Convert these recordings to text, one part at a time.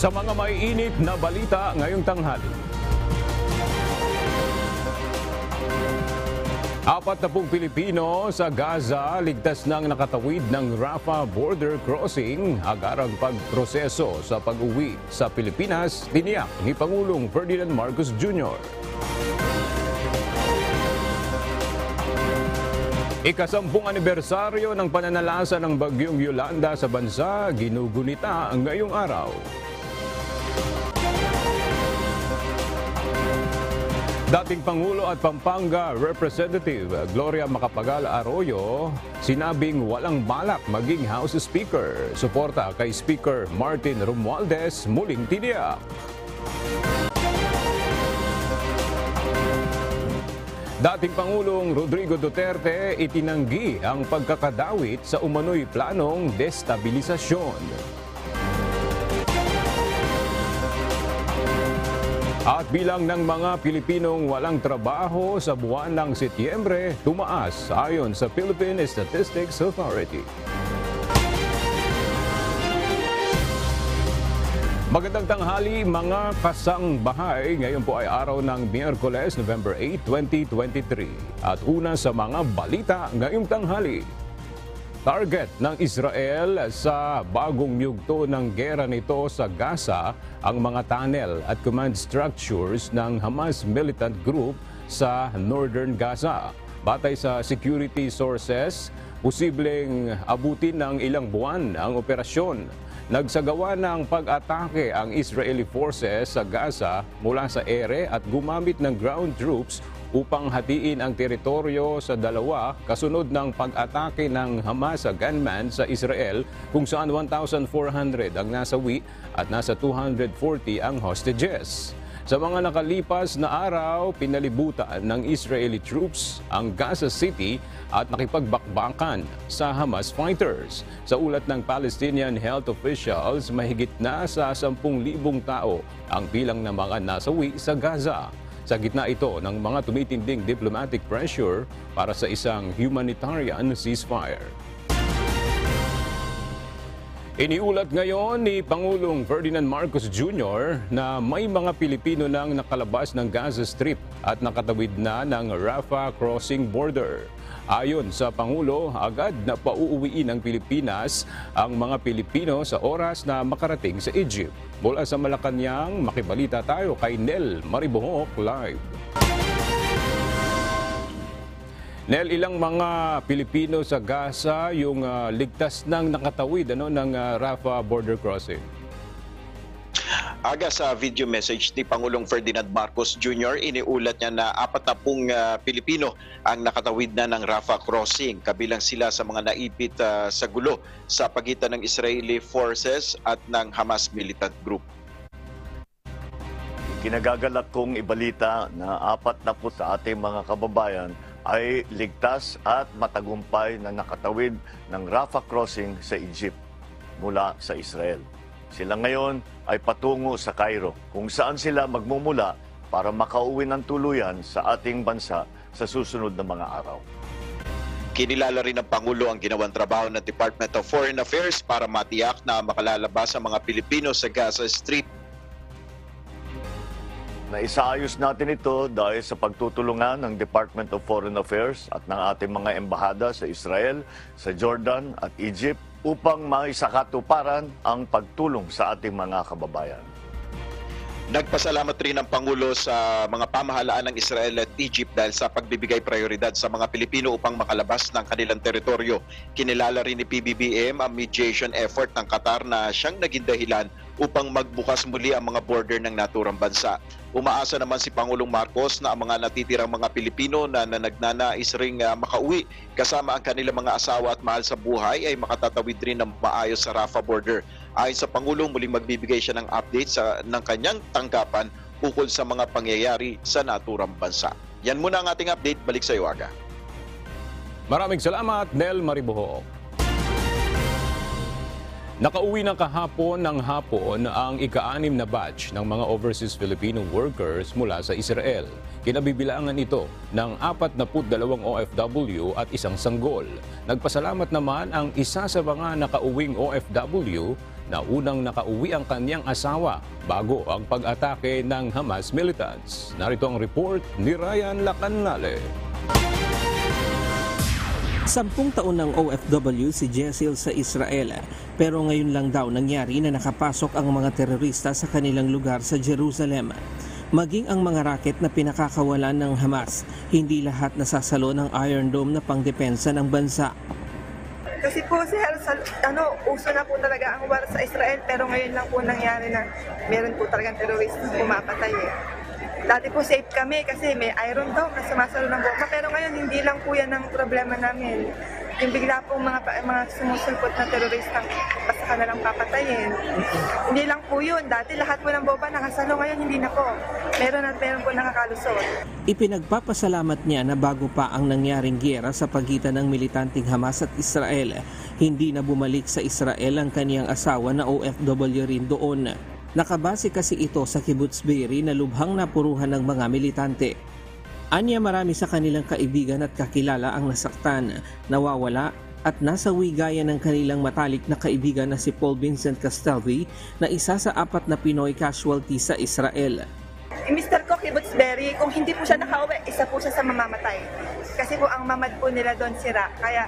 Sa mga maiinit na balita ngayong tanghali. 40 Pilipino sa Gaza ligtas nang nakatawid ng Rafah border crossing, agarang pagproseso sa pag-uwi sa Pilipinas, tiniyak ni Pangulong Ferdinand Marcos Jr. Ika-10 anibersaryo ng pananalasa ng Bagyong Yolanda sa bansa, ginugunita ngayong araw. Dating Pangulo at Pampanga Representative Gloria Macapagal Arroyo, sinabing walang balak maging House Speaker. Suporta kay Speaker Martin Romualdez muling tiniyak. Dating Pangulong Rodrigo Duterte itinanggi ang pagkakadawit sa umano'y planong destabilisasyon. At bilang ng mga Pilipinong walang trabaho sa buwan ng Setyembre, tumaas ayon sa Philippine Statistics Authority. Magandang tanghali mga kasangbahay. Ngayon po ay araw ng Miyerkules, November 8, 2023. At una sa mga balita ngayong tanghali. Target ng Israel sa bagong yugto ng gera nito sa Gaza ang mga tunnel at command structures ng Hamas militant group sa northern Gaza. Batay sa security sources, posibleng abutin ng ilang buwan ang operasyon. Nagsagawa ng pag-atake ang Israeli forces sa Gaza mula sa ere at gumamit ng ground troops upang hatiin ang teritoryo sa dalawa kasunod ng pag-atake ng Hamas sa gunman sa Israel kung saan 1,400 ang nasawi at nasa 240 ang hostages. Sa mga nakalipas na araw, pinalibutan ng Israeli troops ang Gaza City at nakipagbakbakan sa Hamas fighters. Sa ulat ng Palestinian health officials, mahigit na sa 10,000 tao ang bilang ng mga nasawi sa Gaza. Sa gitna ito ng mga tumitinding diplomatic pressure para sa isang humanitarian ceasefire. Iniulat ngayon ni Pangulong Ferdinand Marcos Jr. na may mga Pilipino nang nakalabas ng Gaza Strip at nakatawid na ng Rafah crossing border. Ayon sa Pangulo, agad na pauuwiin ng Pilipinas ang mga Pilipino sa oras na makarating sa Egypt. Mula sa Malacanang, makibalita tayo kay Nel Maribohok live. Nel, ilang mga Pilipino sa Gaza yung ligtas ng nakatawid ng Rafah border crossing? Aga sa video message ni Pangulong Ferdinand Marcos Jr., iniulat niya na 40 Pilipino ang nakatawid na ng Rafah crossing. Kabilang sila sa mga naipit sa gulo sa pagitan ng Israeli forces at ng Hamas militant group. Kinagagalak kong ibalita na 40 sa ating mga kababayan ay ligtas at matagumpay na nakatawid ng Rafah crossing sa Egypt mula sa Israel. Sila ngayon ay patungo sa Cairo, kung saan sila magmumula para makauwi ng tuluyan sa ating bansa sa susunod na mga araw. Kinilala rin ng Pangulo ang ginawang trabaho ng Department of Foreign Affairs para matiyak na makalalabas ang mga Pilipino sa Gaza Strip. Naisaayos natin ito dahil sa pagtutulungan ng Department of Foreign Affairs at ng ating mga embahada sa Israel, sa Jordan at Egypt upang maisakatuparan ang pagtulong sa ating mga kababayan. Nagpasalamat rin ang Pangulo sa mga pamahalaan ng Israel at Egypt dahil sa pagbibigay prioridad sa mga Pilipino upang makalabas ng kanilang teritoryo. Kinilala rin ni PBBM ang mediation effort ng Qatar na siyang naging dahilan upang magbukas muli ang mga border ng naturang bansa. Umaasa naman si Pangulong Marcos na ang mga natitirang mga Pilipino na nagnanais ring makauwi kasama ang kanilang mga asawa at mahal sa buhay ay makatatawid rin ng maayos sa Rafah border. Ayon sa Pangulo, muling magbibigay siya ng update ng kanyang tanggapan ukol sa mga pangyayari sa naturang bansa. Yan muna ang ating update. Balik sa iyo, Aga. Maraming salamat, Nel Maribohok. Nakauwi ng kahapon ng hapon ang ika-6 na batch ng mga overseas Filipino workers mula sa Israel. Kinabibilangan ito ng 42 OFW at isang sanggol. Nagpasalamat naman ang isa sa mga nakauwing OFW na unang nakauwi ang kanyang asawa bago ang pag-atake ng Hamas militants. Narito ang report ni Ryan Lacanlale. 10 taon ng OFW si Jessel sa Israel, pero ngayon lang daw nangyari na nakapasok ang mga terorista sa kanilang lugar sa Jerusalem. Maging ang mga raket na pinakakawalan ng Hamas, hindi lahat nasasalo ng Iron Dome na pangdepensa ng bansa. Kasi po sir, uso na po talaga ang war sa Israel, pero ngayon lang po nangyari na meron po talagang terorista pumapatay eh. Dati po safe kami kasi may Iron Dome na sumasalo ng bomba, pero ngayon hindi lang po yan ang problema namin. Yung bigla po mga sumusulpot na terorista, basta ka na lang papatayin. Hindi lang po yun. Dati lahat po ng bomba nakasalo, ngayon hindi na po. Meron po nakakalusot. Ipinagpapasalamat niya na bago pa ang nangyaring giyera sa pagitan ng militanteng Hamas at Israel, hindi na bumalik sa Israel ang kaniyang asawa na OFW rin doon. Nakabase kasi ito sa Kibbutz Be'eri na lubhang napuruhan ng mga militante. Anya marami sa kanilang kaibigan at kakilala ang nasaktan, nawawala at nasa wigayan ng kanilang matalik na kaibigan na si Paul Vincent Castelvi na isa sa 4 na Pinoy casualty sa Israel. Mr. ko, Kibbutz Be'eri, kung hindi po siya nakauwi, isa po siya sa mamamatay. Kasi po ang mamad po nila doon sira. Kaya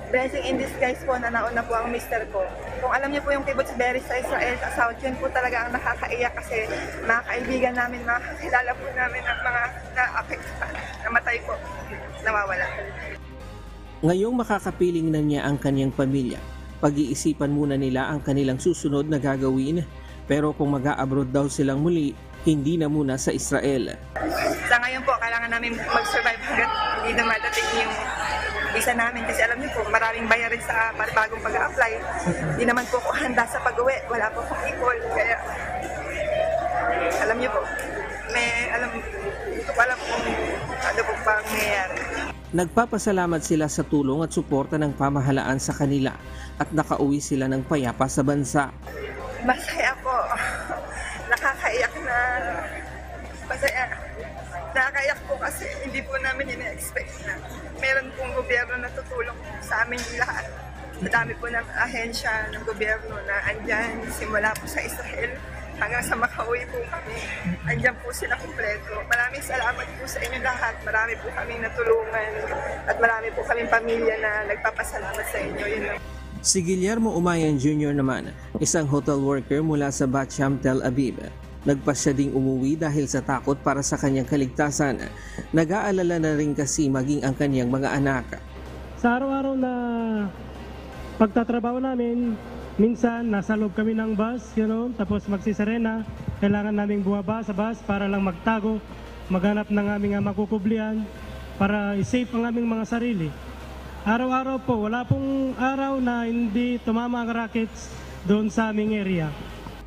blessing in disguise po na nauna po ang Mr. ko. Kung alam niyo po yung Kibbutz Be'eri sa Israel, sa South, yun po talaga ang nakakaiyak kasi mga kaibigan namin, mga kakilala po namin at mga na-affected, namatay po, nawawala. Ngayong makakapiling na niya ang kanyang pamilya, pag-iisipan muna nila ang kanilang susunod na gagawin. Pero kung mag-a-abroad daw silang muli, hindi na muna sa Israel. Sa ngayon po, kailangan namin mag-survive hanggat hindi na madating yung visa namin. Kasi alam niyo po, maraming bayarin sa bagong pag-a-apply. Hindi naman po ako handa sa pag-uwi. Wala po akong ipol. Kaya, alam niyo po, hindi ko alam kung ano po pa nangyayari. Nagpapasalamat sila sa tulong at suporta ng pamahalaan sa kanila at nakauwi sila ng payapa sa bansa. Masaya po. Nakakaiyak na. Masaya. Nakakaiyak po kasi hindi po namin ina-expect na meron pong gobyerno na tutulong sa amin lahat. Madami po ng ahensya ng gobyerno na andyan simula po sa Israel hanggang sa makauwi po kami. Andyan po sila kumpleto. Maraming salamat po sa inyo lahat. Marami po kaming natulungan at marami po kaming pamilya na nagpapasalamat sa inyo. Yun lang. Si Guillermo Umayan Jr. naman, isang hotel worker mula sa Bat Sham, Tel Aviv. Nagpasya ding umuwi dahil sa takot para sa kanyang kaligtasan. Nag-aalala na rin kasi maging ang kanyang mga anak. Sa araw-araw na pagtatrabaho namin, minsan nasa loob kami ng bus, tapos magsisirena. Kailangan naming bumaba sa bus para lang magtago, maghanap ng aming makukublian para i-save ang aming mga sarili. Araw-araw po, wala pong araw na hindi tumama ang rockets doon sa aming area.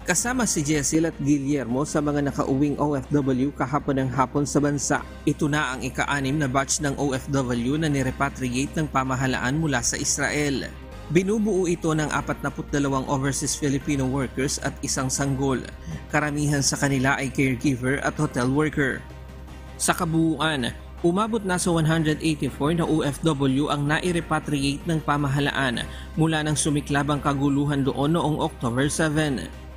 Kasama si Jessel at Guillermo sa mga nakauwing OFW kahapon ng hapon sa bansa. Ito na ang ika-6 na batch ng OFW na nirepatriate ng pamahalaan mula sa Israel. Binubuo ito ng 42 overseas Filipino workers at isang sanggol. Karamihan sa kanila ay caregiver at hotel worker. Sa kabuuan, umabot na sa 184 na OFW ang nai-repatriate ng pamahalaan mula nang sumiklab ang kaguluhan doon noong October 7.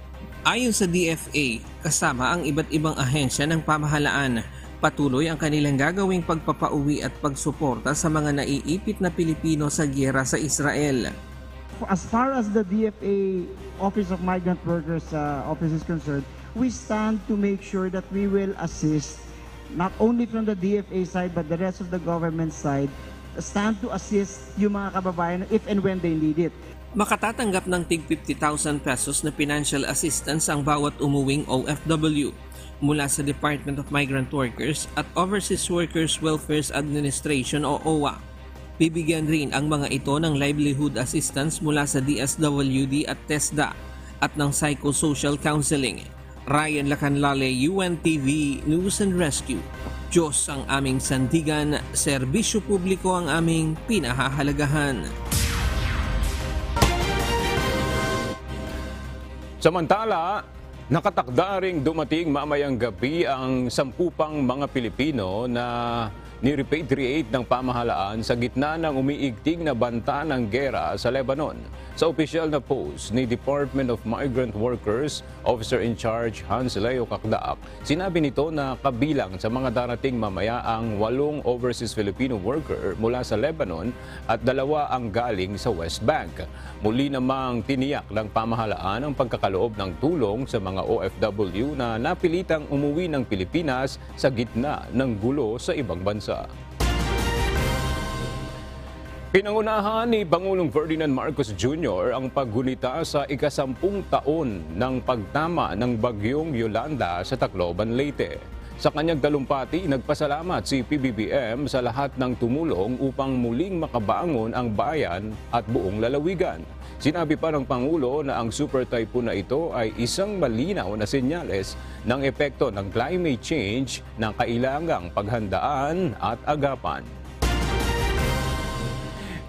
Ayon sa DFA, kasama ang iba't ibang ahensya ng pamahalaan, patuloy ang kanilang gagawing pagpapauwi at pagsuporta sa mga naiipit na Pilipino sa giyera sa Israel. As far as the DFA Office of Migrant Workers office is concerned, we stand to make sure that we will assist not only from the DFA side but the rest of the government side, stand to assist yung mga kababayan if and when they need it. Makatatanggap ng tig 50,000 pesos na financial assistance ang bawat umuwing OFW mula sa Department of Migrant Workers at Overseas Workers Welfare Administration o OWA. Bibigyan rin ang mga ito ng livelihood assistance mula sa DSWD at TESDA at ng psychosocial counseling. Ryan Lacanlale, UNTV News and Rescue. Diyos ang aming sandigan, serbisyo publiko ang aming pinahahalagahan. Samantala, nakatakda ring dumating mamayang gabi ang 10 pang mga Pilipino na ni-repatriate ng pamahalaan sa gitna ng umiigting na banta ng gera sa Lebanon. Sa opisyal na post ni Department of Migrant Workers, Officer in Charge Hans Leo Kakdaak, sinabi nito na kabilang sa mga darating mamaya ang 8 overseas Filipino worker mula sa Lebanon at 2 ang galing sa West Bank. Muli namang tiniyak ng pamahalaan ang pagkakaloob ng tulong sa mga OFW na napilitang umuwi ng Pilipinas sa gitna ng gulo sa ibang bansa. Pinangunahan ni Pangulong Ferdinand Marcos Jr. ang paggunita sa ika-10 taon ng pagtama ng bagyong Yolanda sa Tacloban, Leyte. Sa kanyang talumpati, nagpasalamat si PBBM sa lahat ng tumulong upang muling makabangon ang bayan at buong lalawigan. Sinabi pa ng Pangulo na ang super typhoon na ito ay isang malinaw na senyales ng epekto ng climate change na kailangang paghandaan at agapan.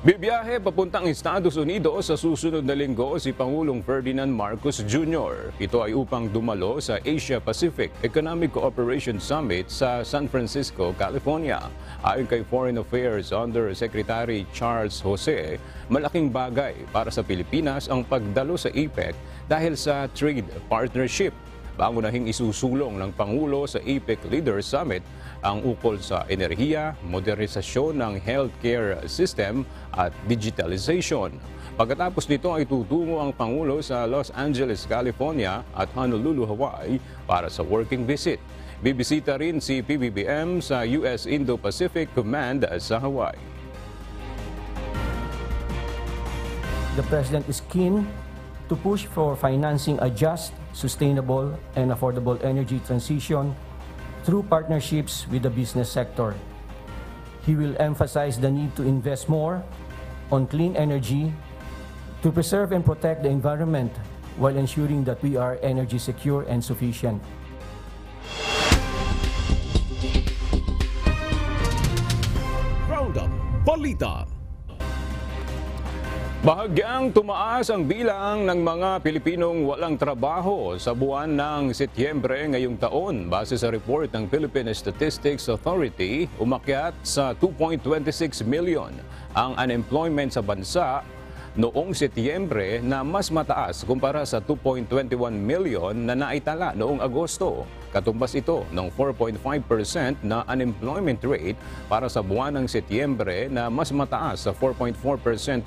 Bibiyahe papuntang Estados Unidos sa susunod na linggo si Pangulong Ferdinand Marcos Jr. Ito ay upang dumalo sa Asia-Pacific Economic Cooperation Summit sa San Francisco, California. Ayon kay Foreign Affairs Undersecretary Charles Jose, malaking bagay para sa Pilipinas ang pagdalo sa APEC dahil sa trade partnership. Pangunahing isusulong ng Pangulo sa APEC Leaders Summit ang ukol sa enerhiya, modernisasyon ng healthcare system at digitalization. Pagkatapos nito ay tutungo ang Pangulo sa Los Angeles, California at Honolulu, Hawaii para sa working visit. Bibisita rin si PBBM sa US Indo-Pacific Command sa Hawaii. The President is keen to push for financing a just, sustainable, and affordable energy transition through partnerships with the business sector. He will emphasize the need to invest more on clean energy to preserve and protect the environment while ensuring that we are energy secure and sufficient. Roundup Balita. Bahagyang tumaas ang bilang ng mga Pilipinong walang trabaho sa buwan ng Setyembre ngayong taon. Base sa report ng Philippine Statistics Authority, umakyat sa 2.26 million ang unemployment sa bansa noong Setyembre na mas mataas kumpara sa 2.21 million na naitala noong Agosto. Katumbas ito ng 4.5% na unemployment rate para sa buwan ng Setyembre na mas mataas sa 4.4%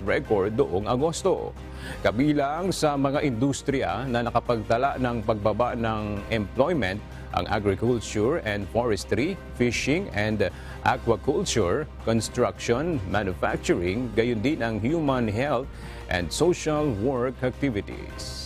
record noong Agosto. Kabilang sa mga industriya na nakapagtala ng pagbaba ng employment ang agriculture and forestry, fishing and aquaculture, construction, manufacturing, gayon din ang human health and social work activities.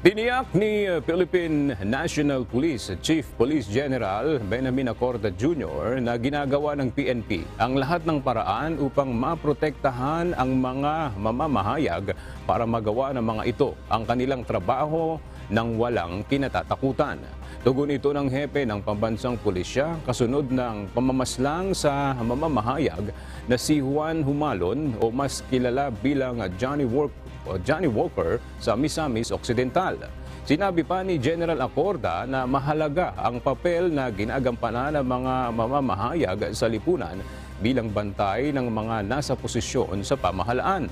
Tiniyak ni Philippine National Police Chief Police General Benjamin Acorda Jr. na ginagawa ng PNP ang lahat ng paraan upang maprotektahan ang mga mamamahayag para magawa ng mga ito ang kanilang trabaho ng walang kinatatakutan. Tugon ito ng hepe ng pambansang pulisya kasunod ng pamamaslang sa mamamahayag na si Juan Humalon o mas kilala bilang Johnny Walker sa Misamis Occidental. Sinabi pa ni General Acorda na mahalaga ang papel na ginagampanan ng mga mamamahayag sa lipunan bilang bantay ng mga nasa posisyon sa pamahalaan.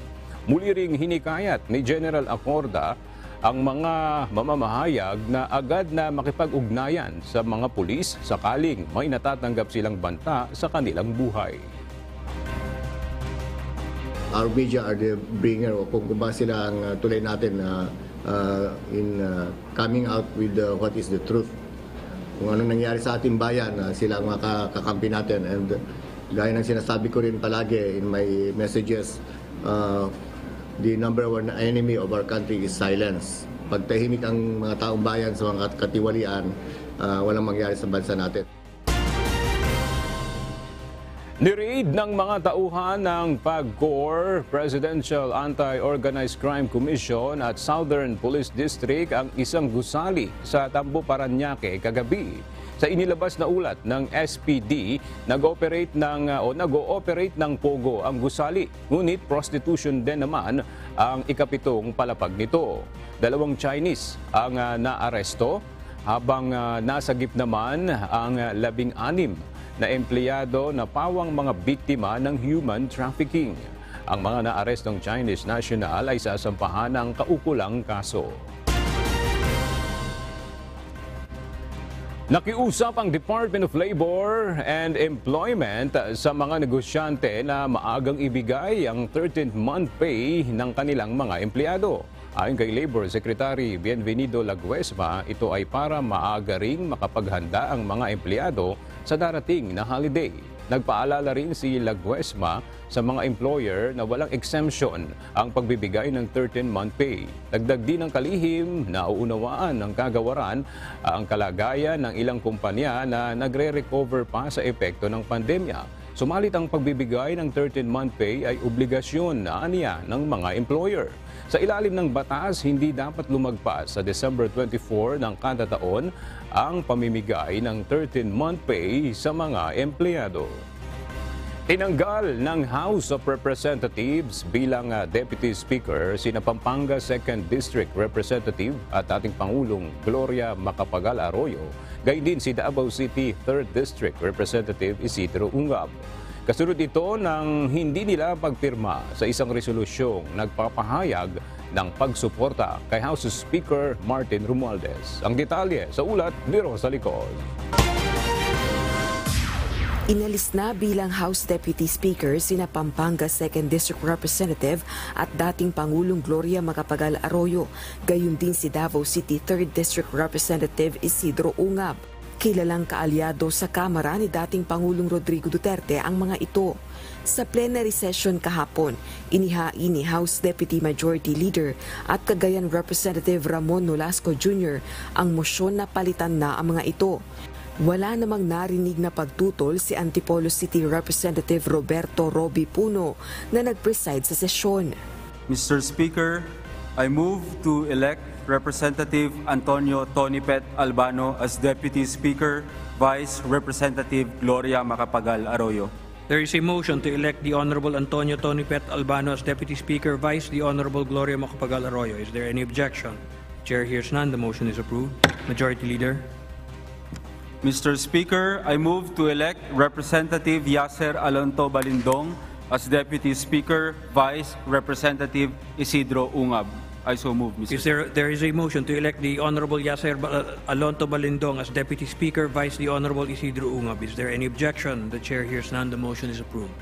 Muli ring hinikayat ni General Acorda ang mga mamamahayag na agad na makipag-ugnayan sa mga pulis sakaling may natatanggap silang banta sa kanilang buhay. Our media are the bringer o kung ba sila ang tulay natin in coming out with what is the truth. Kung ano nangyari sa ating bayan, sila ang makakampi natin. And gaya ng sinasabi ko rin palagi in my messages, the number one enemy of our country is silence. Pag tahimik ang mga taong bayan sa mga katiwalian, walang mangyari sa bansa natin. Nireid ng mga tauhan ng PAGCOR, Presidential Anti-Organized Crime Commission at Southern Police District ang isang gusali sa Tambo, Parañaque kagabi. Sa inilabas na ulat ng SPD, nag-ooperate ng pogo ang gusali, ngunit prostitution din naman ang ikapitong palapag nito. 2 Chinese ang naaresto habang nasagip naman ang 16 na empleyado na pawang mga biktima ng human trafficking. Ang mga naarestong Chinese national ay sasampahan ng kaukulang kaso. Nakiusap ang Department of Labor and Employment sa mga negosyante na maagang ibigay ang 13th month pay ng kanilang mga empleyado. Ayon kay Labor Secretary Bienvenido Laguesma, ito ay para maaga ring makapaghanda ang mga empleyado sa darating na holiday. Nagpaalala rin si Laguesma sa mga employer na walang exemption ang pagbibigay ng 13-month pay. Dagdag din ng kalihim na uunawaan ng kagawaran ang kalagayan ng ilang kumpanya na nagre-recover pa sa epekto ng pandemya. Sumalit ang pagbibigay ng 13-month pay ay obligasyon na aniya ng mga employer. Sa ilalim ng batas, hindi dapat lumagpas sa December 24 ng kada taon ang pamimigay ng 13-month pay sa mga empleyado. Tinanggal ng House of Representatives bilang Deputy Speaker sina Pampanga 2nd District Representative at ating Pangulong Gloria Macapagal Arroyo, gayon din si Davao City 3rd District Representative Isidro Ungab. Kasunod ito ng hindi nila pagpirma sa isang resolusyong nagpapahayag ng pagsuporta kay House Speaker Martin Romualdez. Ang detalye sa ulat ni Rosa Licos. Inalis na bilang House Deputy Speaker sina Pampanga 2nd District Representative at dating Pangulong Gloria Macapagal Arroyo, gayon din si Davao City 3rd District Representative Isidro Ungab. Kilalang kaalyado sa Kamara ni dating Pangulong Rodrigo Duterte ang mga ito. Sa plenary session kahapon, inihain ni House Deputy Majority Leader at Cagayan Representative Ramon Nolasco Jr. ang mosyon na palitan na ang mga ito. Wala namang narinig na pagtutol si Antipolo City Representative Roberto Roby Puno na nag-preside sa sesyon. Mr. Speaker, I move to elect Representative Antonio Tonipet Albano as Deputy Speaker, Vice Representative Gloria Macapagal Arroyo. There is a motion to elect the Honorable Antonio Tonipet Albano as Deputy Speaker, Vice the Honorable Gloria Macapagal Arroyo. Is there any objection? Chair hears none. The motion is approved. Majority Leader. Mr. Speaker, I move to elect Representative Yasser Alonto Balindong as Deputy Speaker, Vice Representative Isidro Ungab. I so move, Mr. There is a motion to elect the Honorable Yasser Alonto Balindong as Deputy Speaker, Vice the Honorable Isidro Ungab. Is there any objection? The Chair hears none. The motion is approved.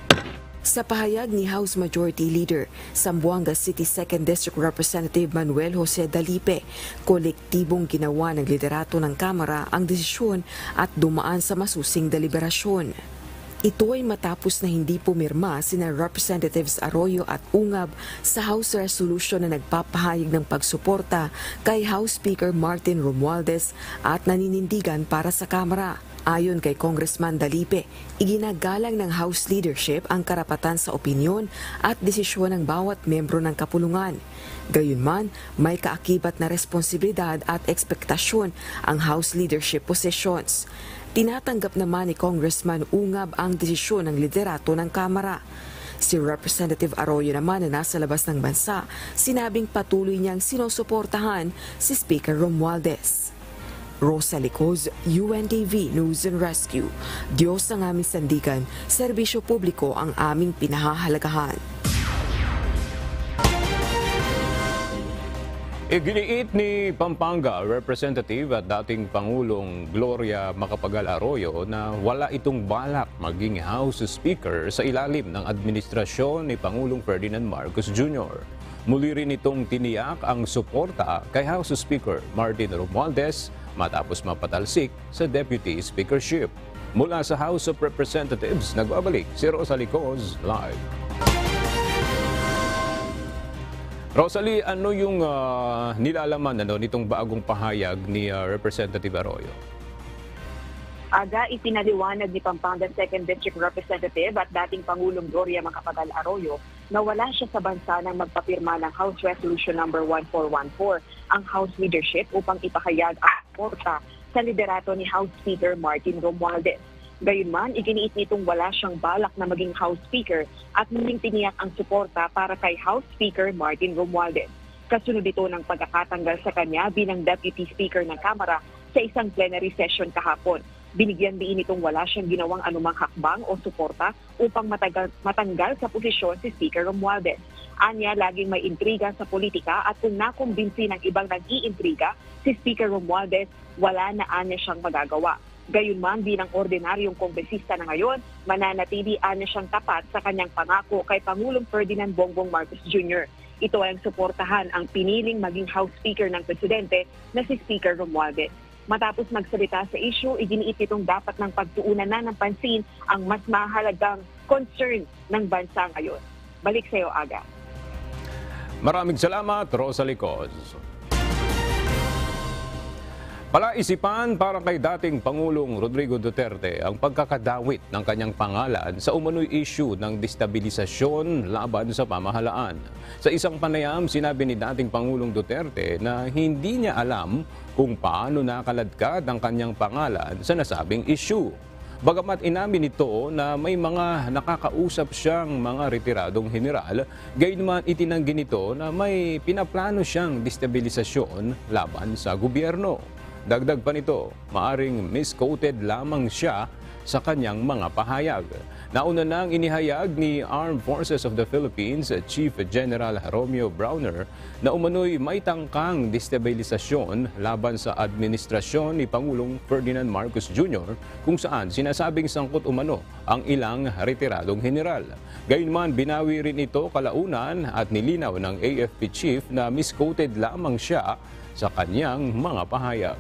Sa pahayag ni House Majority Leader, Zamboanga City 2nd District Representative Manuel Jose Dalipe, kolektibong ginawa ng liderato ng Kamara ang desisyon at dumaan sa masusing deliberasyon. Ito ay matapos na hindi pumirma sina Representatives Arroyo at Ungab sa House Resolution na nagpapahayag ng pagsuporta kay House Speaker Martin Romualdez at naninindigan para sa Kamara. Ayon kay Congressman Dalipe, iginagalang ng House leadership ang karapatan sa opinyon at desisyon ng bawat membro ng kapulungan. Gayunman, may kaakibat na responsibilidad at ekspektasyon ang House leadership positions. Tinatanggap naman ni Congressman Ungab ang desisyon ng liderato ng Kamara. Si Representative Arroyo naman na nasa labas ng bansa, sinabing patuloy niyang sinusuportahan si Speaker Romualdez. Rosa Licos, UNTV News and Rescue. Diyos ang aming sandigan, serbisyo publiko ang aming pinahahalagahan. Iginiit ni Pampanga Representative at dating Pangulong Gloria Macapagal Arroyo na wala itong balak maging House Speaker sa ilalim ng administrasyon ni Pangulong Ferdinand Marcos Jr. Muli rin itong tiniyak ang suporta kay House Speaker Martin Romualdez matapos mapatalsik sa Deputy Speakership. Mula sa House of Representatives, nagbabalik si Rosa Licos live. Rosalie, ano yung nilalaman nitong bagong pahayag ni Representative Arroyo? Aga, ipinaliwanag ni Pampanga 2nd District Representative at dating Pangulong Gloria Macapagal Arroyo na wala siya sa bansa nang magpapirma ng House Resolution No. 1414, ang House leadership upang ipahayag ang suporta sa liderato ni House Speaker Martin Romualdez. Gayunman, iginiit nitong wala siyang balak na maging House Speaker at muling tiniyak ang suporta para kay House Speaker Martin Romualdez. Kasunod ito ng pagkakatanggal sa kanya bilang Deputy Speaker ng Kamara sa isang plenary session kahapon. Binigyan diin itong wala siyang ginawang anumang hakbang o suporta upang matanggal sa posisyon si Speaker Romualdez. Anya, laging may intriga sa politika at kung nakumbinsi ng ibang nag-iintriga, si Speaker Romualdez, wala na anya siyang magagawa. Gayunman, bilang ordinaryong kongresista na ngayon, mananatili anya siyang tapat sa kanyang pangako kay Pangulong Ferdinand Bongbong Marcos Jr. Ito ay ang suportahan ang piniling maging House Speaker ng Presidente na si Speaker Romualdez. Matapos magsalita sa issue, iginiit itong dapat ng pagtuunan na ng pansin ang mas mahalagang concern ng bansa ngayon. Balik sa iyo, Aga. Maraming salamat, Rosa Licos. Palaisipan para kay dating Pangulong Rodrigo Duterte ang pagkakadawit ng kanyang pangalan sa umano'y issue ng destabilisasyon laban sa pamahalaan. Sa isang panayam, sinabi ni dating Pangulong Duterte na hindi niya alam kung paano nakaladkad ang kanyang pangalan sa nasabing issue. Bagamat inamin nito na may mga nakakausap siyang mga retiradong general, gayunman itinanggi nito na may pinaplano siyang destabilisasyon laban sa gobyerno. Dagdag pa nito, maaring misquoted lamang siya sa kanyang mga pahayag. Nauna nang inihayag ni Armed Forces of the Philippines Chief General Romeo Browner na umano'y may tangkang destabilisasyon laban sa administrasyon ni Pangulong Ferdinand Marcos Jr. kung saan sinasabing sangkot umano ang ilang retiradong general. Gayunman, binawi rin ito kalaunan at nilinaw ng AFP Chief na misquoted lamang siya sa kanyang mga pahayag.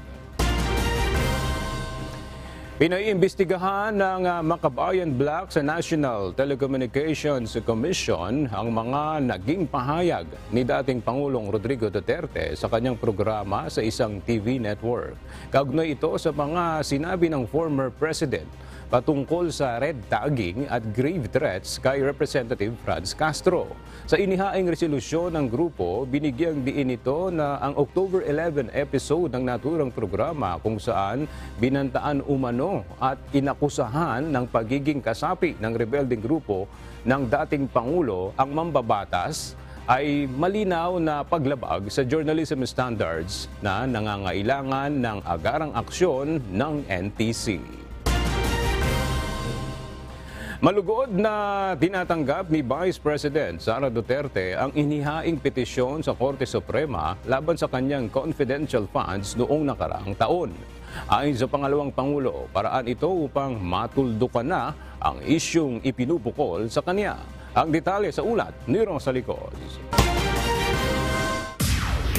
Pinaiimbestigahan ng Makabayan Black sa National Telecommunications Commission ang mga naging pahayag ni dating Pangulong Rodrigo Duterte sa kanyang programa sa isang TV network. Kaugnay ito sa mga sinabi ng former president patungkol sa red tagging at grave threats kay Representative Franz Castro. Sa inihaing resolusyon ng grupo, binigyang diin ito na ang October 11 episode ng naturang programa kung saan binantaan umano at inakusahan ng pagiging kasapi ng rebelding grupo ng dating Pangulo ang mambabatas ay malinaw na paglabag sa journalism standards na nangangailangan ng agarang aksyon ng NTC. Malugod na tinatanggap ni Vice President Sara Duterte ang inihaing petisyon sa Korte Suprema laban sa kanyang confidential funds noong nakaraang taon. Ayon sa pangalawang Pangulo, paraan ito upang matuldukan na ang isyung ipinupukol sa kanya. Ang detalye sa ulat ni Rosa Licos.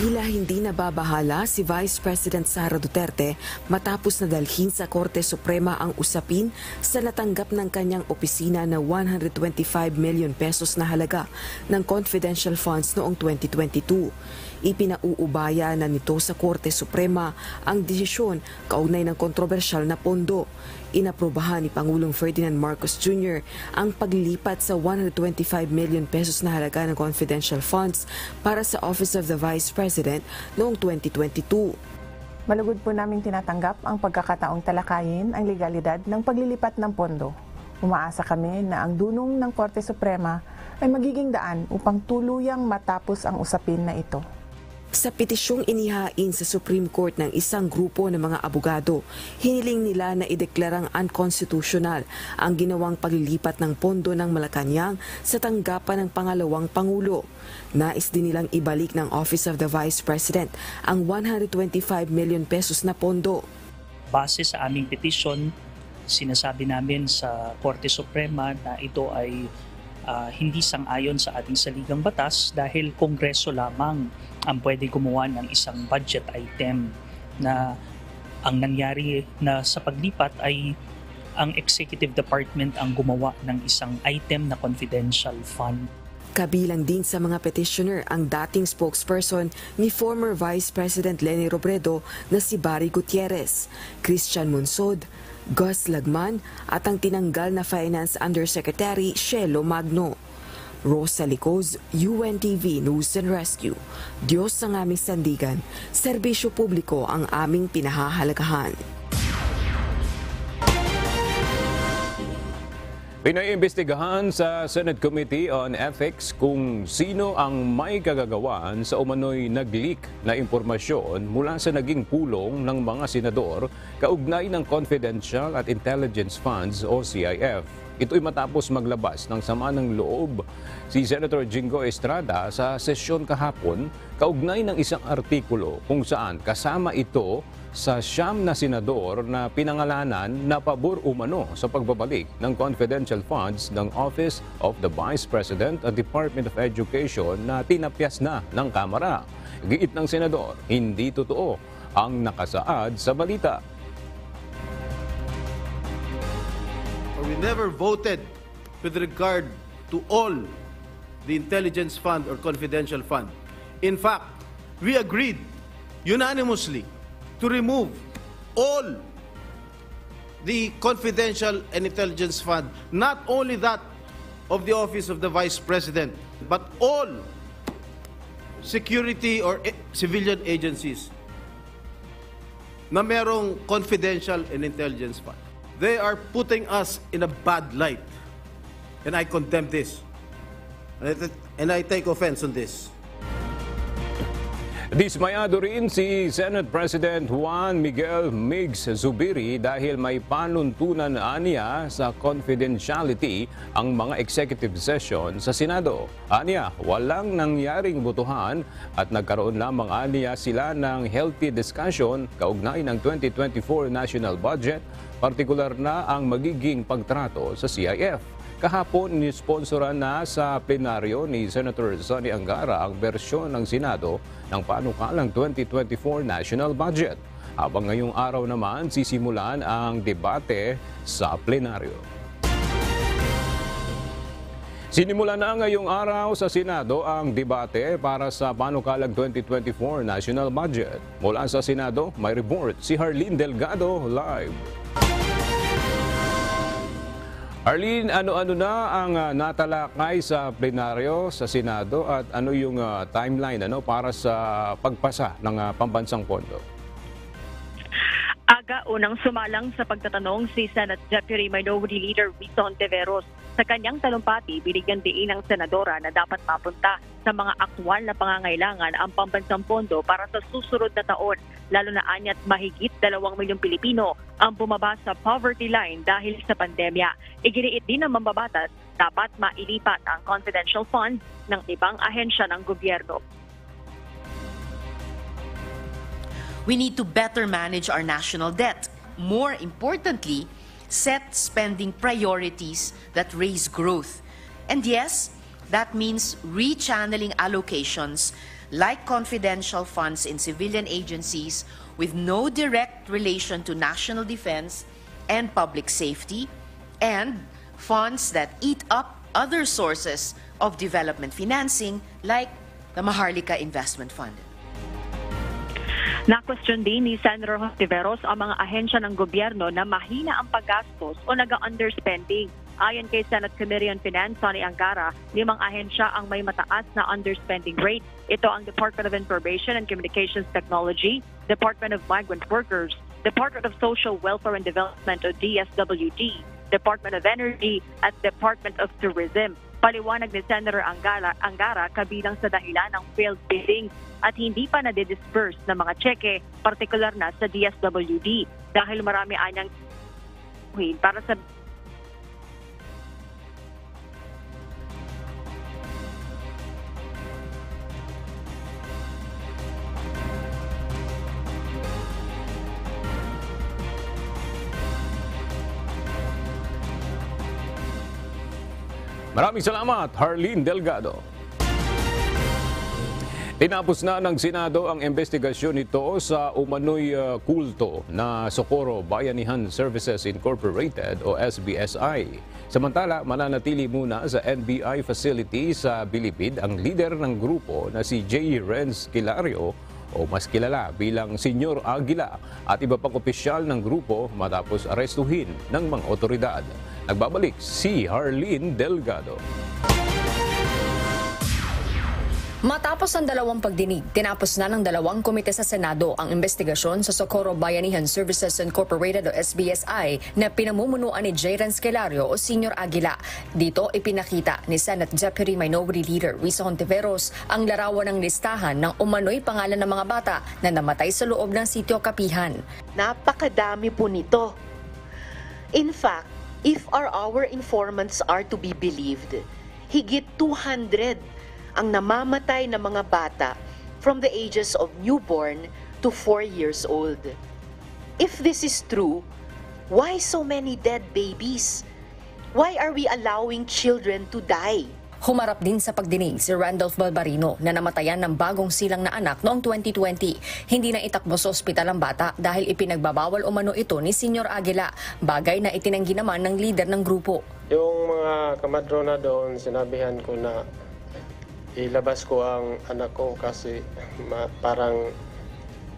Tila hindi nababahala si Vice President Sara Duterte matapos na dalhin sa Korte Suprema ang usapin sa natanggap ng kanyang opisina na 125 million pesos na halaga ng confidential funds noong 2022. Ipinauubaya na nito sa Korte Suprema ang desisyon kaugnay ng kontrobersyal na pondo. Inaprobahan ni Pangulong Ferdinand Marcos Jr. ang paglilipat sa 125 million pesos na halaga ng confidential funds para sa Office of the Vice President noong 2022. Malugod po naming tinatanggap ang pagkakataong talakayin ang legalidad ng paglilipat ng pondo. Umaasa kami na ang dunong ng Korte Suprema ay magiging daan upang tuluyang matapos ang usapin na ito. Sa petisyong inihain sa Supreme Court ng isang grupo ng mga abogado, hiniling nila na ideklarang unconstitutional ang ginawang paglilipat ng pondo ng Malacanang sa tanggapan ng pangalawang Pangulo. Nais din nilang ibalik ng Office of the Vice President ang 125 million pesos na pondo. Base sa aming petisyon, sinasabi namin sa Korte Suprema na ito ay hindi sang-ayon sa ating saligang batas dahil Kongreso lamang ang pwede gumawa ng isang budget item na ang nangyari na sa paglipat ay ang Executive Department ang gumawa ng isang item na confidential fund. Kabilang din sa mga petitioner ang dating spokesperson ni former Vice President Leni Robredo na si Barry Gutierrez, Christian Monsod, Gus Lagman at ang tinanggal na Finance Undersecretary Shelo Magno. Rosa Licos, UNTV News and Rescue. Diyos ang aming sandigan, serbisyo publiko ang aming pinahahalagahan. Pinaiimbestigahan sa Senate Committee on Ethics kung sino ang may kagagawan sa umano'y nag-leak na impormasyon mula sa naging pulong ng mga senador kaugnay ng Confidential at Intelligence Funds o CIF. Ito'y matapos maglabas ng sama ng loob si Senator Jingo Estrada sa sesyon kahapon kaugnay ng isang artikulo kung saan kasama ito sa 9 na senador na pinangalanan na pabor umano sa pagbabalik ng confidential funds ng Office of the Vice President at Department of Education na tinapyas na ng Kamara. Giit ng senador, hindi totoo ang nakasaad sa balita. We never voted with regard to all the intelligence fund or confidential fund. In fact, we agreed unanimously to remove all the confidential and intelligence fund, not only that of the Office of the Vice President, but all security or civilian agencies na merong confidential and intelligence fund. They are putting us in a bad light, and I condemn this, and I take offense on this. Dismayado rin si Senate President Juan Miguel Migs Zubiri dahil may panuntunan aniya sa confidentiality ang mga executive session sa Senado. Aniya, walang nangyaring botohan at nagkaroon lamang aniya sila ng healthy discussion kaugnay ng 2024 national budget, partikular na ang magiging pagtrato sa CIF. Kahapon, nisponsoran na sa plenaryo ni Senator Sonny Angara ang bersyon ng Senado ng panukalang 2024 national budget. Habang ngayong araw naman, sisimulan ang debate sa plenaryo. Sinimula na ngayong araw sa Senado ang debate para sa panukalang 2024 national budget. Mula sa Senado, may report si Harleen Delgado live. Arlene, ano-ano na ang natalakay sa plenaryo sa Senado at ano yung timeline para sa pagpasa ng pambansang pondo? Aga unang sumalang sa pagtatanong si Senate Deputy Minority Leader Risa Hontiveros. Sa kanyang talumpati, binigyan diin ng senadora na dapat mapunta sa mga aktwal na pangangailangan ang pambansang pondo para sa susunod na taon, lalo na anya't mahigit 2 milyong Pilipino ang bumaba sa poverty line dahil sa pandemya. Iginiit din ng mambabatas, dapat mailipat ang confidential funds ng ibang ahensya ng gobyerno. We need to better manage our national debt. More importantly, set spending priorities that raise growth. And yes, that means rechanneling allocations like confidential funds in civilian agencies with no direct relation to national defense and public safety, and funds that eat up other sources of development financing like the Maharlika Investment Fund. Na-question din ni Senator Hontiveros ang mga ahensya ng gobyerno na mahina ang paggastos o nag-underspending. Ayon kay Senate Committee on Finance, Sonny Angara, 5 ahensya ang may mataas na underspending rate. Ito ang Department of Information and Communications Technology, Department of Migrant Workers, Department of Social Welfare and Development o DSWD, Department of Energy at Department of Tourism. Paliwanag ni Senator Angara kabilang sa dahilan ng failed bidding at hindi pa na-disburse ng mga tseke, partikular na sa DSWD dahil marami anyang para sa Maraming salamat, Harleen Delgado. Tinapos na ng Senado ang investigasyon nito sa umano'y kulto na Socorro Bayanihan Services Incorporated o SBSI. Samantala, mananatili muna sa NBI facility sa Bilibid ang leader ng grupo na si J. Renz Kilario o mas kilala bilang Senyor Aguila at iba pang opisyal ng grupo matapos arestuhin ng mga otoridad. Nagbabalik si Harleen Delgado. Matapos ang dalawang pagdinig, tinapos na ng dalawang komite sa Senado ang investigasyon sa Socorro Bayanihan Services Incorporated o SBSI na pinamumunuan ni J. Ransquelario o Senior Aguila. Dito ipinakita ni Senate Deputy Minority Leader Risa Hontiveros ang larawan ng listahan ng umano'y pangalan ng mga bata na namatay sa loob ng sitio Kapihan. Napakadami po nito. In fact, if our informants are to be believed, higit 200 ang namamatay na mga bata from the ages of newborn to 4 years old. If this is true, why so many dead babies? Why are we allowing children to die? Humarap din sa pagdinig si Randolph Balbarino na namatayan ng bagong silang na anak noong 2020. Hindi na itakbo sa ospital ang bata dahil ipinagbabawal umano ito ni Senior Aguila, bagay na itinanggi naman ng leader ng grupo. Yung mga kamadrona doon, sinabihan ko na ilabas ko ang anak ko kasi parang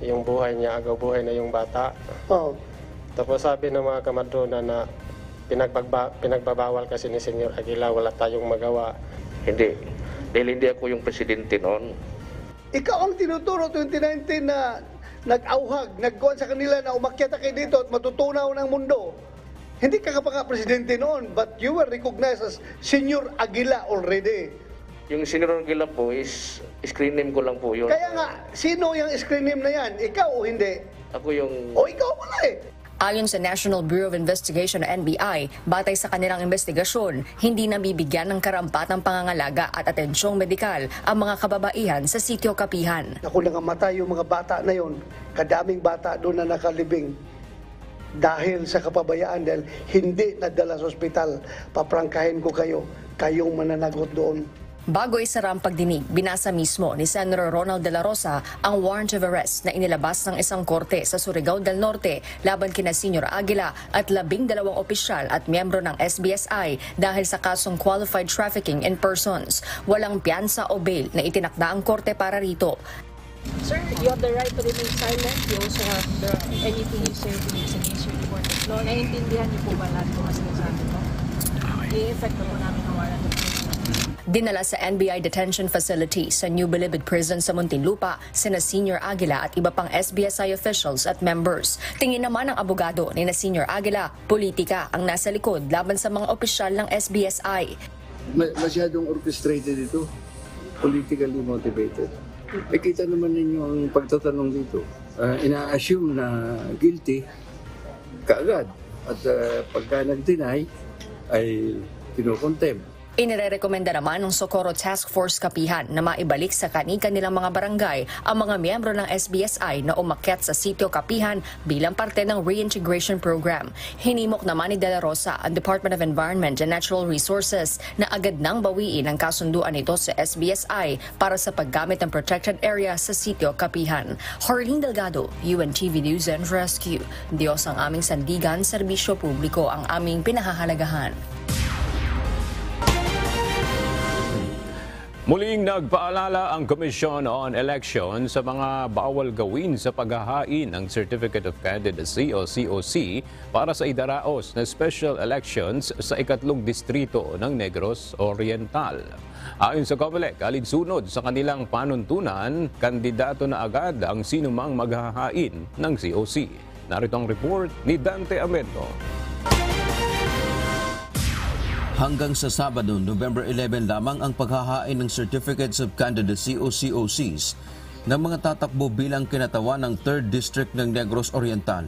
yung buhay niya, agaw buhay na yung bata. Oh. Tapos sabi ng mga kamadrona na pinagbabawal kasi ni Senior Aguila, wala tayong magawa. Hindi. Dahil hindi ako yung presidente noon. Ikaw ang tinuturo 2019 na nag-auhag, nagkuhan sa kanila na umakyat kayo dito at matutunaw ng mundo. Hindi ka pa nga presidente noon, but you were recognized as Senior Aguila already. Yung Senior Aguila po is screen name ko lang po yun. Kaya nga, sino yung screen name na yan? Ikaw o hindi? Ako yung... O ikaw wala eh. Ayon sa National Bureau of Investigation o NBI, batay sa kanilang investigasyon, hindi nabibigyan ng karampatang pangangalaga at atensyong medikal ang mga kababaihan sa sitio Kapihan. Ako nangamatay yung mga bata na yon, kadaming bata doon na nakalibing dahil sa kapabayaan, dahil hindi nadala sa ospital. Paprangkahin ko kayo, kayong mananagot doon. Bago isara ang pagdinig, binasa mismo ni Senator Ronald De La Rosa ang warrant of arrest na inilabas ng isang korte sa Surigao del Norte laban kina Senior Aguila at 12 opisyal at miyembro ng SBSI dahil sa kasong qualified trafficking in persons. Walang piyansa o bail na itinakda ang korte para rito. Sir, you have the right to remain silent. You also have anything you say to be against your report of law. Naiintindihan niyo po ba lahat po ang sinasabi mo? I-effect po namin ang warrant of arrest. Dinala sa NBI detention facility sa New Bilibid Prison sa Muntinlupa sina Senior Aguila at iba pang SBSI officials at members. Tingin naman ng abogado ni na Senior Aguila, politika ang nasa likod laban sa mga opisyal ng SBSI. Masyadong orchestrated ito, politically motivated. Kita naman ninyo ang pagtatanong dito. Ina-assume na guilty kaagad at pagka nag-deny ay kinukontempt. Inirekomenda naman ng Socorro Task Force Kapihan na maibalik sa kanilang mga barangay ang mga miyembro ng SBSI na umakyat sa sitio Kapihan bilang parte ng reintegration program. Hinimok naman ni De La Rosa ang Department of Environment and Natural Resources na agad nang bawiin ang kasunduan nito sa SBSI para sa paggamit ng protected area sa sitio Kapihan. Harleen Delgado, UNTV News and Rescue. Diyos ang aming sandigan, serbisyo publiko ang aming pinahahalagahan. Muling nagpaalala ang Commission on Elections sa mga bawal gawin sa paghahain ng Certificate of Candidacy o COC para sa idaraos na special elections sa ikatlong distrito ng Negros Oriental. Ayon sa COMELEC, alinsunod sa kanilang panuntunan, kandidato na agad ang sinumang maghahain ng COC. Narito ang report ni Dante Amento. Hanggang sa Sabado, November 11 lamang ang paghahain ng Certificates of Candidacy o COCs ng mga tatakbo bilang kinatawan ng 3rd District ng Negros Oriental.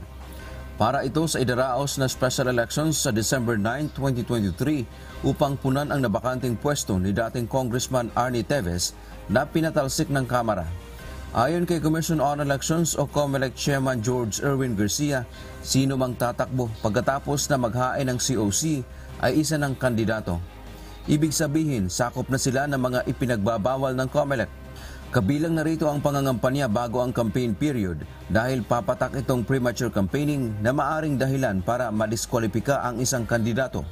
Para ito sa idaraos na special elections sa December 9, 2023 upang punan ang nabakanting pwesto ni dating Congressman Arnie Teves na pinatalsik ng Kamara. Ayon kay Commission on Elections o COMELEC Chairman George Erwin Garcia, sino mang tatakbo pagkatapos na maghain ng COC ay isa ng kandidato. Ibig sabihin, sakop na sila ng mga ipinagbabawal ng COMELEC. Kabilang narito ang pangangampanya bago ang campaign period dahil papatak itong premature campaigning na maaring dahilan para madiskwalipika ang isang kandidato.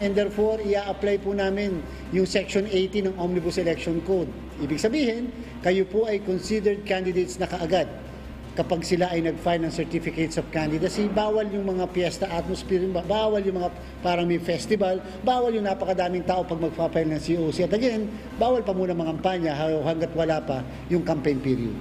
And therefore, i-apply po namin yung Section 80 ng Omnibus Election Code. Ibig sabihin, kayo po ay considered candidates na kaagad. kapag sila ay nag-file ng certificates of candidacy, bawal yung mga fiesta atmosphere, bawal yung mga parang may festival, bawal yung napakadaming tao pag mag-file ng COC. At again, bawal pa muna mangampanya hanggat wala pa yung campaign period.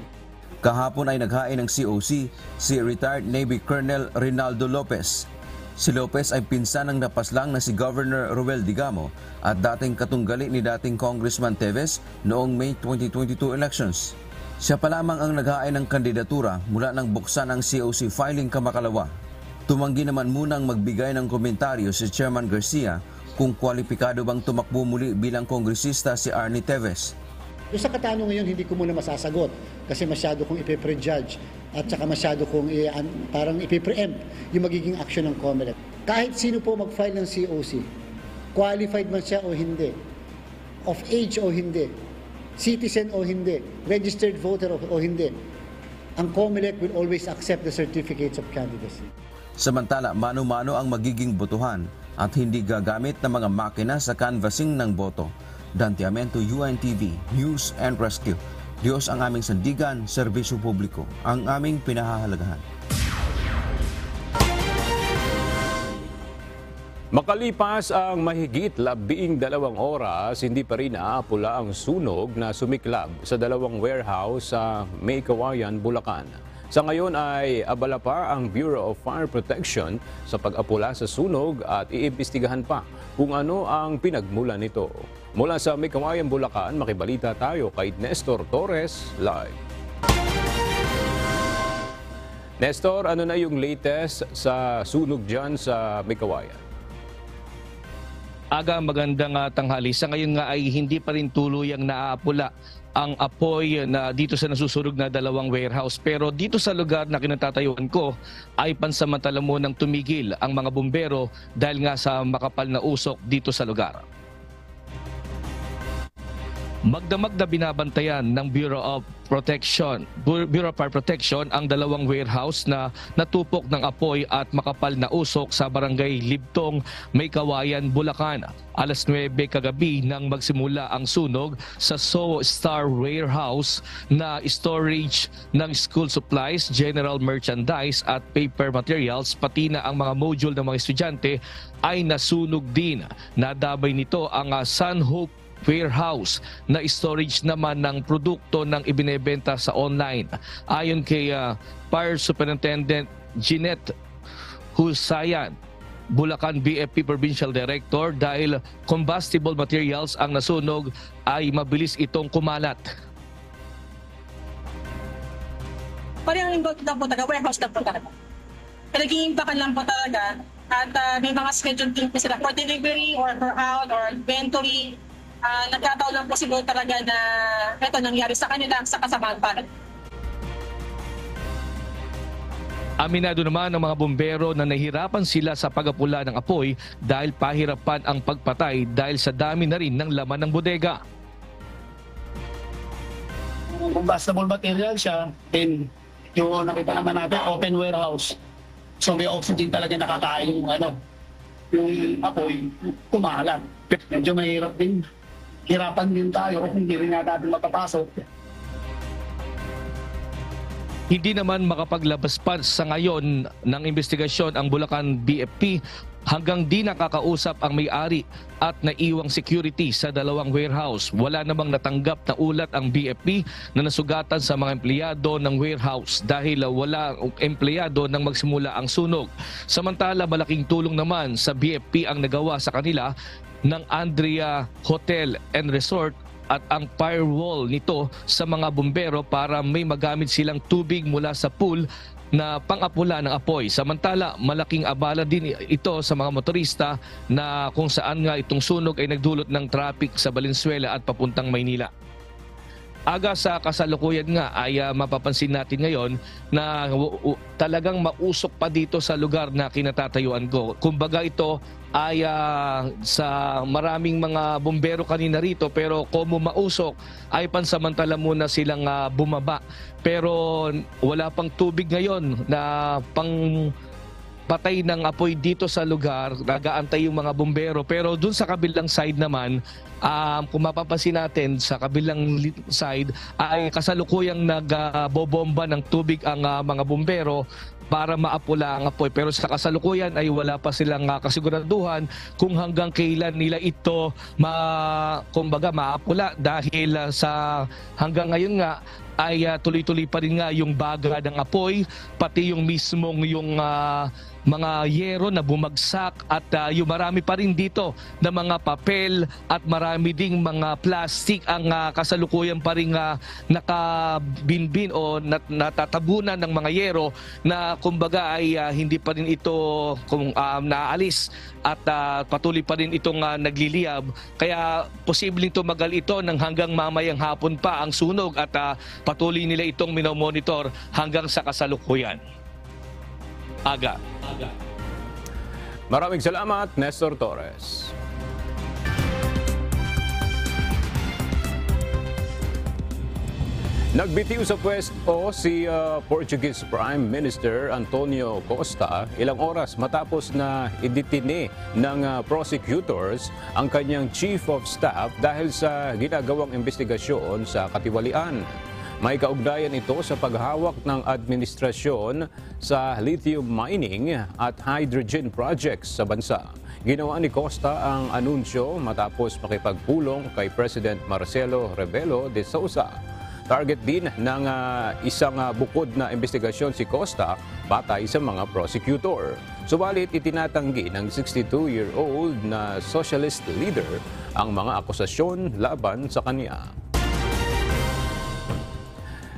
Kahapon ay naghain ng COC si retired Navy Colonel Rinaldo Lopez. Si Lopez ay pinsan ng napaslang na si Governor Ruel Digamo at dating katunggali ni dating Congressman Teves noong May 2022 elections. Siya pa lamang ang naghain ng kandidatura mula nang buksan ang COC filing kamakalawa. Tumanggi naman munang magbigay ng komentaryo si Chairman Garcia kung kwalipikado bang tumakbo muli bilang kongresista si Arnie Teves. Sa katanong ngayon, hindi ko muna masasagot kasi masyado kong ipe-prejudge at saka masyado kong parang ipe-preempt yung magiging action ng COMELEC. Kahit sino po mag-file ng COC, qualified man siya o hindi, of age o hindi, citizen o hindi, registered voter o hindi, ang COMELEC will always accept the certificates of candidacy. Samantala, mano-mano ang magiging botohan at hindi gagamit ng mga makina sa canvassing ng boto. Dante Amento, UNTV, News and Rescue. Diyos ang aming sandigan, serbisyo publiko, ang aming pinahahalagahan. Makalipas ang mahigit 12 oras, hindi pa rin naapula ang sunog na sumiklab sa dalawang warehouse sa May Kawayan, Bulacan. Sa ngayon ay abala pa ang Bureau of Fire Protection sa pag-apula sa sunog at iimbestigahan pa kung ano ang pinagmulan nito. Mula sa May Kawayan, Bulacan, makibalita tayo kay Nestor Torres live. Nestor, ano na yung latest sa sunog dyan sa May Kawayan? Magandang tanghali. Sa ngayon nga ay hindi pa rin tuluyang naaapula ang apoy na dito sa nasusunog na dalawang warehouse. Pero dito sa lugar na kinatatayuan ko ay pansamantala munang tumigil ang mga bumbero dahil nga sa makapal na usok dito sa lugar. Magdamag na binabantayan ng Bureau of Fire Protection ang dalawang warehouse na natupok ng apoy at makapal na usok sa barangay Libtong, May Kawayan, Bulacan. Alas 9 kagabi nang magsimula ang sunog sa So Star Warehouse na storage ng school supplies, general merchandise at paper materials, pati na ang mga module ng mga estudyante ay nasunog din. Nadabay nito ang Sun Hope Warehouse na storage naman ng produkto ng ibinebenta sa online. Ayon kay Fire Superintendent Jeanette Husayan, Bulacan BFP Provincial Director, dahil combustible materials ang nasunog ay mabilis itong kumalat. Parang lang po taga warehouse lang po talaga. Pinag-iimpakan lang po talaga at may mga schedule din po sila for delivery or for out or inventory. Nagkataon lang po siguro talaga na ito nangyari sa kanila sa kasamaan pa. Aminado naman ng mga bumbero na nahihirapan sila sa pag-apula ng apoy dahil pahirapan ang pagpatay dahil sa dami na rin ng laman ng bodega. Combustible material siya, then yung nakita naman natin, open warehouse. So may oxygen talaga nakakain yung yung apoy, kumalat. Medyo mahirap din. Hirapan din tayo kung hindi rin natin mapapasok. Hindi naman makapaglabas pa sa ngayon ng investigasyon ang Bulacan BFP hanggang di nakakausap ang may-ari at naiwang security sa dalawang warehouse. Wala namang natanggap na ulat ang BFP na nasugatan sa mga empleyado ng warehouse dahil wala empleyado nang magsimula ang sunog. Samantala, malaking tulong naman sa BFP ang nagawa sa kanila ng Andrea Hotel and Resort at ang firewall nito sa mga bumbero para may magamit silang tubig mula sa pool na pang-apula ng apoy. Samantala, malaking abala din ito sa mga motorista na kung saan nga itong sunog ay nagdulot ng traffic sa Valenzuela at papuntang Maynila. Aga sa kasalukuyan nga ay mapapansin natin ngayon na talagang mausok pa dito sa lugar na kinatatayuan ko. Kumbaga ito ay sa maraming mga bumbero kanina rito, pero kung mausok ay pansamantala muna silang bumaba. Pero wala pang tubig ngayon na patay ng apoy dito sa lugar, nag-aantay yung mga bumbero. Pero dun sa kabilang side naman, kung mapapansin natin sa kabilang side ay kasalukuyang nagbobomba ng tubig ang mga bumbero para maapula ang apoy. Pero sa kasalukuyan ay wala pa silang kasiguraduhan kung hanggang kailan nila ito kumbaga maapula dahil sa hanggang ngayon nga ay tuloy-tuloy pa rin nga yung baga ng apoy, pati yung mismong yung mga yero na bumagsak at yung marami pa rin dito na mga papel at marami ding mga plastic ang kasalukuyan pa rin nakabinbin o natatabunan ng mga yero na kumbaga ay hindi pa rin ito naalis at patuloy pa rin itong nagliliyab. Kaya posibleng tumagal ito ng hanggang mamayang hapon pa ang sunog at patuloy nila itong minomonitor hanggang sa kasalukuyan. Aga. Maraming salamat, Nestor Torres. Nagbitiw sa pwesto si Portuguese Prime Minister Antonio Costa ilang oras matapos na idetine ng prosecutors ang kanyang Chief of Staff dahil sa ginagawang investigasyon sa katiwalian. May kaugnayan ito sa paghawak ng administrasyon sa lithium mining at hydrogen projects sa bansa. Ginawa ni Costa ang anunsyo matapos makipagpulong kay President Marcelo Rebelo de Sousa. Target din ng isang bukod na investigasyon si Costa batay sa mga prosecutor. Subalit itinatanggi ng 62-year-old na socialist leader ang mga akusasyon laban sa kanya.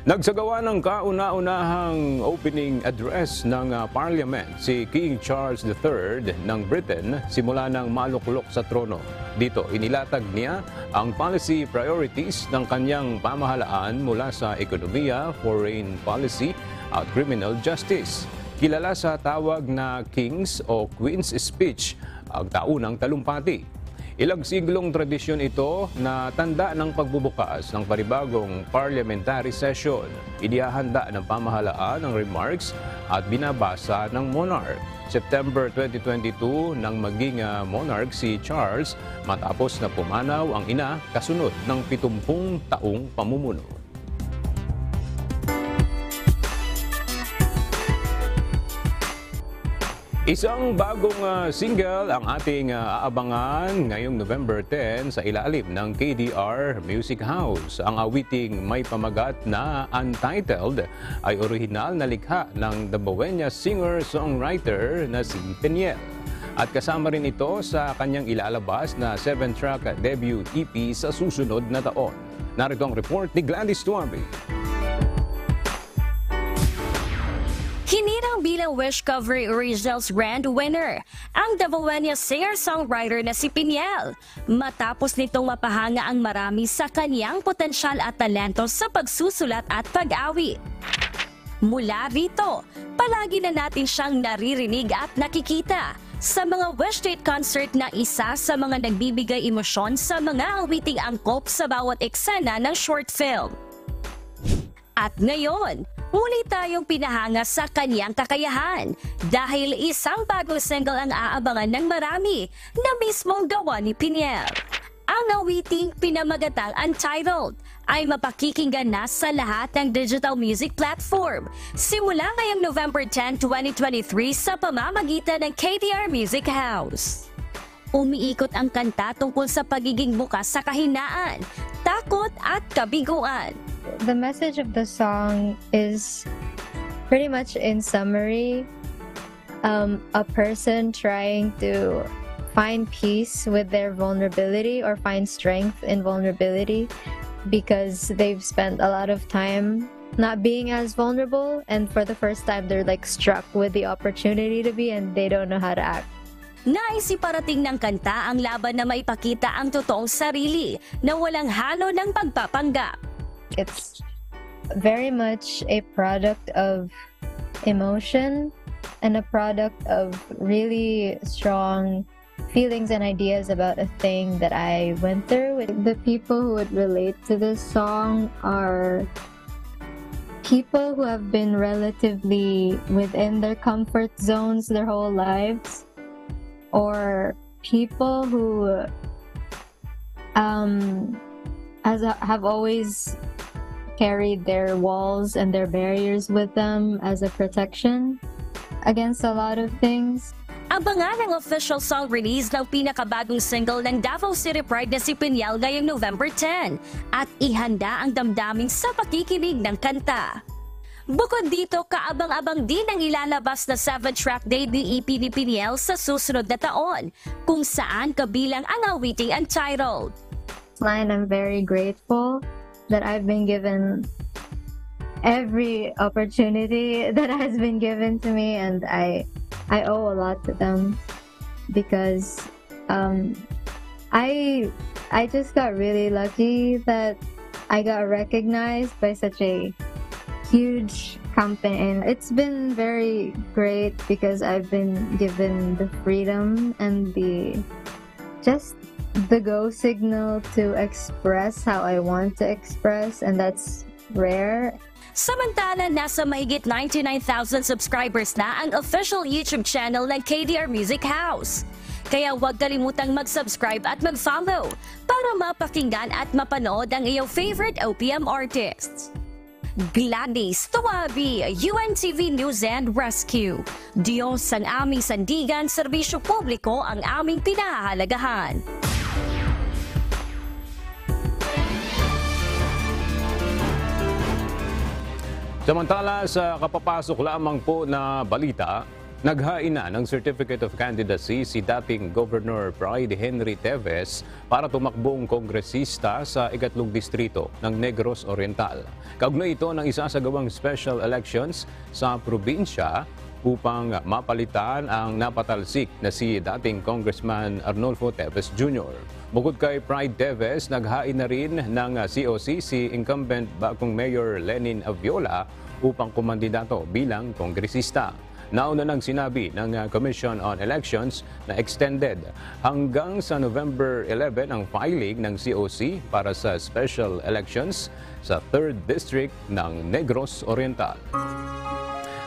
Nagsagawa ng kauna-unahang opening address ng Parliament si King Charles III ng Britain simula ng maluklok sa trono. Dito, inilatag niya ang policy priorities ng kanyang pamahalaan mula sa ekonomiya, foreign policy at criminal justice. Kilala sa tawag na King's o Queen's Speech, ang taunang talumpati. Ilang siglong tradisyon ito na tanda ng pagbubukas ng panibagong parliamentary session. Inihahanda ng pamahalaan ang remarks at binabasa ng monarch. September 2022 nang maging monarch si Charles matapos na pumanaw ang ina kasunod ng 70 taong pamumuno. Isang bagong single ang ating aabangan ngayong November 10 sa ilalim ng KDR Music House. Ang awiting may pamagat na Untitled ay orihinal na likha ng Damboeña singer-songwriter na si Peniel. At kasama rin ito sa kanyang ilalabas na 7-track debut EP sa susunod na taon. Narito ang report ni Gladys Tuambi. Hinirang bilang Wish Cover Originals Grand Winner ang Damboeña singer-songwriter na si Peniel matapos nitong mapahanga ang marami sa kanyang potensyal at talento sa pagsusulat at pag-awit. Mula rito, palagi na natin siyang naririnig at nakikita sa mga Wish Date concert na isa sa mga nagbibigay emosyon sa mga awiting angkop sa bawat eksena ng short film. At ngayon, muli tayong pinahanga sa kanyang kakayahan dahil isang bagong single ang aabangan ng marami na mismong gawa ni Peniel. Ang awiting pinamagatang Untitled ay mapakikinggan na sa lahat ng digital music platform simula ngayong November 10, 2023 sa pamamagitan ng KDR Music House. Umiikot ang kanta tungkol sa pagiging bukas sa kahinaan, takot at kabiguan. The message of the song is pretty much in summary, a person trying to find peace with their vulnerability or find strength in vulnerability because they've spent a lot of time not being as vulnerable, and for the first time they're like struck with the opportunity to be and they don't know how to act. Nais iparating ng kanta ang laban na maipakita ang totoong sarili na walang halo ng pagpapanggap. It's very much a product of emotion and a product of really strong feelings and ideas about a thing that I went through. The people who would relate to this song are people who have been relatively within their comfort zones their whole lives, or people who have always carried their walls and their barriers with them as a protection against a lot of things. Abangan ang official song release ng pinakabagong single ng Davao City Pride na si Pinyal ngayong November 10 at ihanda ang damdamin sa pakikinig ng kanta. Bukod dito, kaabang-abang din ang ilalabas na 7-track debut EP ni Pinyal sa susunod na taon, kung saan kabilang ang awiting Untitled. I'm very grateful that I've been given every opportunity that has been given to me, and I owe a lot to them because I just got really lucky that I got recognized by such a huge company, and it's been very great because I've been given the freedom and the go signal to express how I want to express, and that's rare. Samantala, nasa mahigit 99,000 subscribers na ang official YouTube channel ng KDR Music House. Kaya huwag kalimutang mag-subscribe at mag-follow para mapakinggan at mapanood ang iyong favorite OPM artists. Gladys Tuwabi, UNTV News and Rescue. Diyos ang aming sandigan, serbisyo publiko ang aming pinahahalagahan. Samantala, sa kapapasok lamang po na balita, naghain na ng Certificate of Candidacy si dating Governor Pride Henry Teves para tumakbong kongresista sa ikatlong distrito ng Negros Oriental. Kaugnay ito ng isasagawang special elections sa probinsya upang mapalitan ang napatalsik na si dating Congressman Arnolfo Teves Jr. Bukod kay Pride Teves, naghain na rin ng COC si incumbent bagong Mayor Lenin Aviola upang kumandidato bilang kongresista. Nauna nang sinabi ng Commission on Elections na extended hanggang sa November 11 ang filing ng COC para sa special elections sa 3rd District ng Negros Oriental.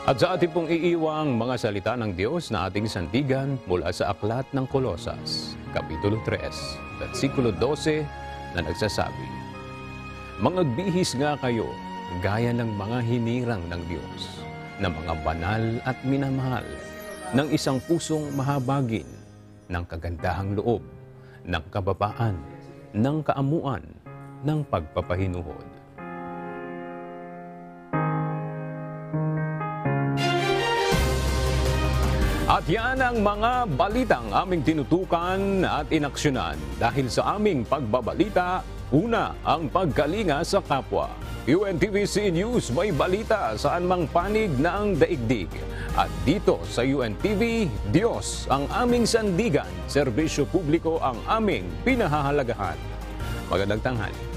At sa ating pong iiwang mga salita ng Diyos na ating sandigan mula sa Aklat ng Kolosas, Kapitulo 3, versikulo 12 na nagsasabi, "Mangagbihis nga kayo gaya ng mga hinirang ng Diyos, na mga banal at minamahal, ng isang pusong mahabagin, ng kagandahang loob, ng kababaan, ng kaamuan, ng pagpapahinuhod." At yan ang mga balitang aming tinutukan at inaksyonan dahil sa aming pagbabalita, una ang pagkalinga sa kapwa. UNTVC News may balita saan mang panig ng daigdig. At dito sa UNTV, Diyos ang aming sandigan, serbisyo publiko ang aming pinahahalagahan. Magandang tanghali.